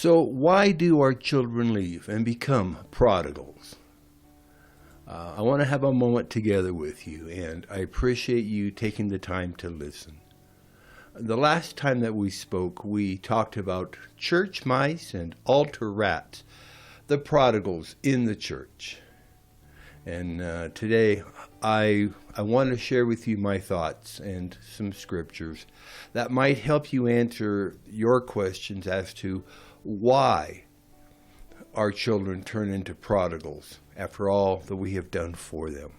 So why do our children leave and become prodigals? I want to have a moment together with you, and I appreciate you taking the time to listen. The last time that we spoke, we talked about church mice and altar rats, the prodigals in the church. And today, I want to share with you my thoughts and some scriptures that might help you answer your questions as to why our children turn into prodigals after all that we have done for them.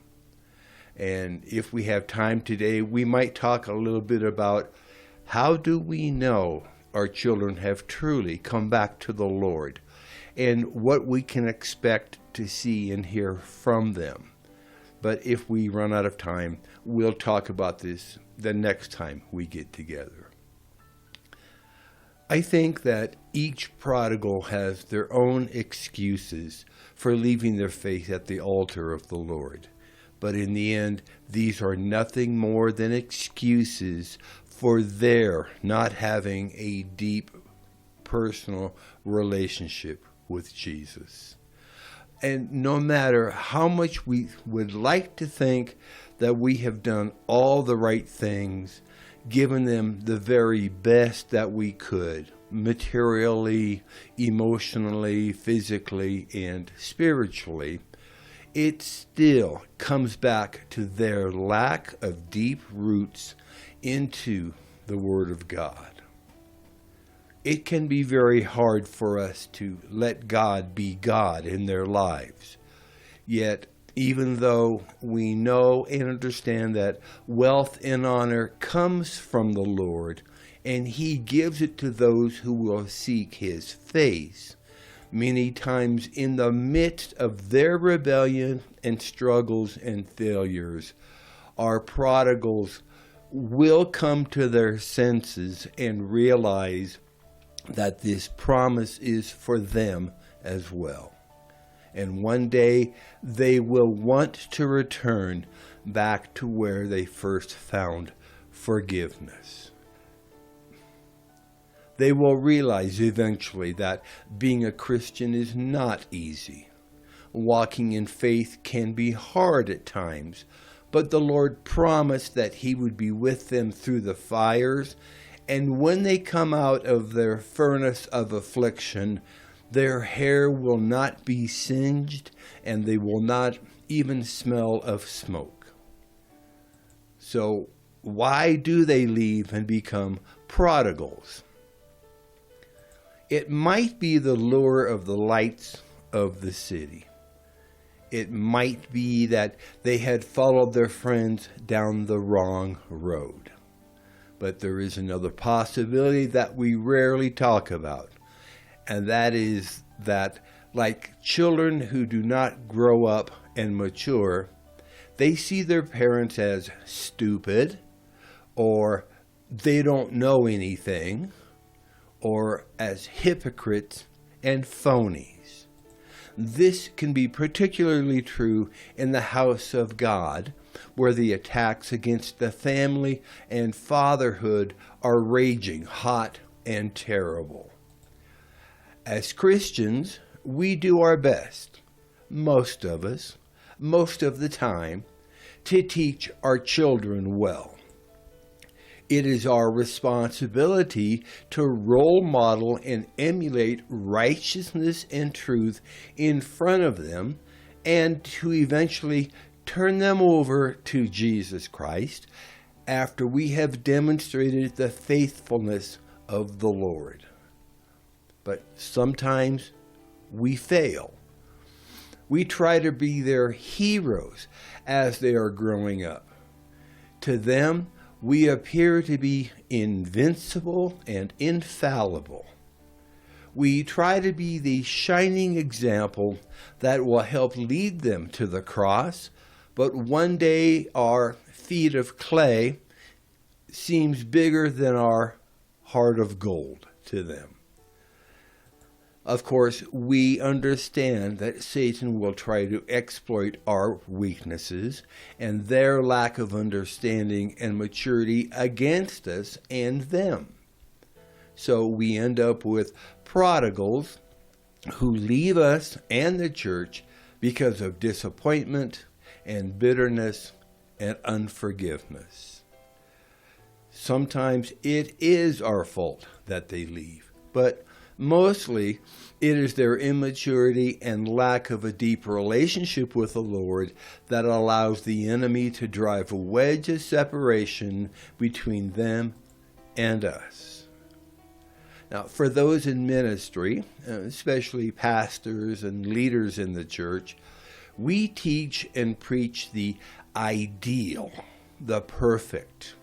And if we have time today, we might talk a little bit about how do we know our children have truly come back to the Lord and what we can expect to see and hear from them. But if we run out of time, we'll talk about this the next time we get together. I think that each prodigal has their own excuses for leaving their faith at the altar of the Lord. But in the end, these are nothing more than excuses for their not having a deep personal relationship with Jesus. And no matter how much we would like to think that we have done all the right things, given them the very best that we could, materially, emotionally, physically, and spiritually, it still comes back to their lack of deep roots into the Word of God. It can be very hard for us to let God be God in their lives. Yet, even though we know and understand that wealth and honor comes from the Lord, and He gives it to those who will seek His face, many times in the midst of their rebellion and struggles and failures, our prodigals will come to their senses and realize that this promise is for them as well. And one day they will want to return back to where they first found forgiveness. They will realize eventually that being a Christian is not easy. Walking in faith can be hard at times, but the Lord promised that He would be with them through the fires, and when they come out of their furnace of affliction, their hair will not be singed, and they will not even smell of smoke. So, why do they leave and become prodigals? It might be the lure of the lights of the city. It might be that they had followed their friends down the wrong road. But there is another possibility that we rarely talk about, and that is that, like children who do not grow up and mature, they see their parents as stupid, or they don't know anything, or as hypocrites and phonies. This can be particularly true in the house of God, where the attacks against the family and fatherhood are raging hot and terrible. As Christians, we do our best, most of us, most of the time, to teach our children well. It is our responsibility to role model and emulate righteousness and truth in front of them, and to eventually turn them over to Jesus Christ after we have demonstrated the faithfulness of the Lord. But sometimes we fail. We try to be their heroes as they are growing up. To them, we appear to be invincible and infallible. We try to be the shining example that will help lead them to the cross, but one day our feet of clay seems bigger than our heart of gold to them. Of course, we understand that Satan will try to exploit our weaknesses and their lack of understanding and maturity against us and them. So we end up with prodigals who leave us and the church because of disappointment and bitterness and unforgiveness. Sometimes it is our fault that they leave, but mostly it is their immaturity and lack of a deep relationship with the Lord that allows the enemy to drive a wedge of separation between them and us. Now, for those in ministry, especially pastors and leaders in the church, we teach and preach the ideal, the perfect.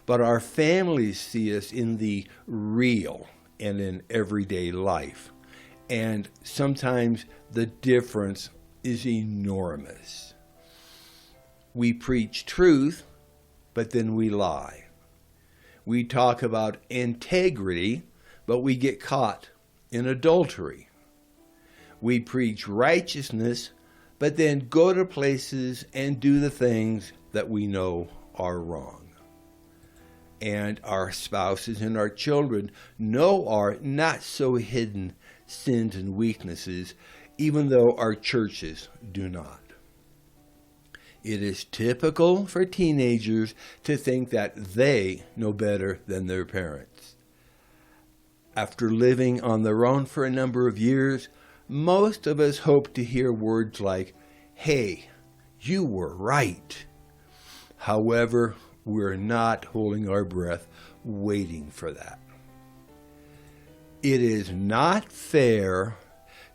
But our families see us in the real and in everyday life. And sometimes the difference is enormous. We preach truth, but then we lie. We talk about integrity, but we get caught in adultery. We preach righteousness, but then go to places and do the things that we know are wrong. And our spouses and our children know our not so hidden sins and weaknesses, even though our churches do not. It is typical for teenagers to think that they know better than their parents. After living on their own for a number of years, most of us hope to hear words like, "Hey, you were right." However, we're not holding our breath waiting for that. It is not fair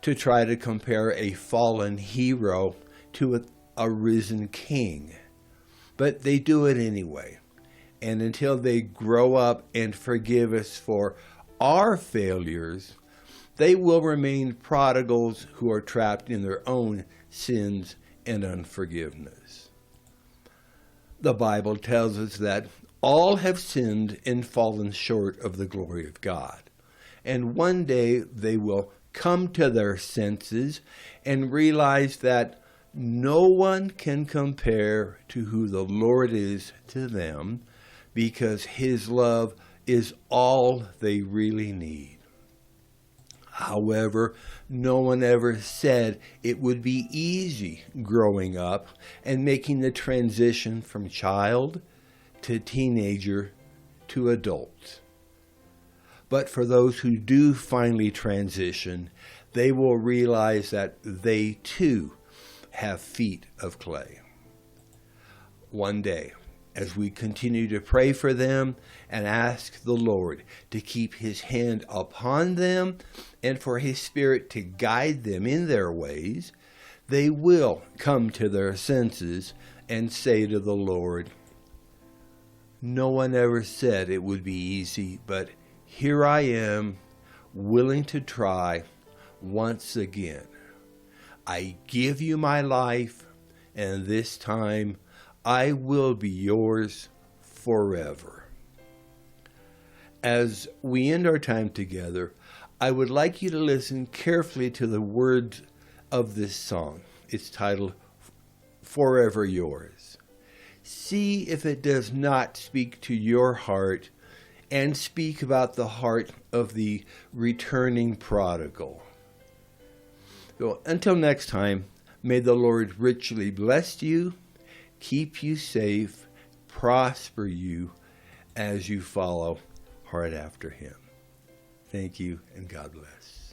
to try to compare a fallen hero to a risen king, but they do it anyway. And until they grow up and forgive us for our failures, they will remain prodigals who are trapped in their own sins and unforgiveness. The Bible tells us that all have sinned and fallen short of the glory of God. And one day they will come to their senses and realize that no one can compare to who the Lord is to them, because His love is all they really need. However, no one ever said it would be easy growing up and making the transition from child to teenager to adult. But for those who do finally transition, they will realize that they too have feet of clay. One day, as we continue to pray for them and ask the Lord to keep His hand upon them and for His Spirit to guide them in their ways, they will come to their senses and say to the Lord, "No one ever said it would be easy, but here I am, willing to try once again. I give you my life, and this time I will be yours forever." As we end our time together, I would like you to listen carefully to the words of this song. It's titled "Forever Yours." See if it does not speak to your heart and speak about the heart of the returning prodigal. So until next time, may the Lord richly bless you, keep you safe, prosper you as you follow hard after Him. Thank you, and God bless.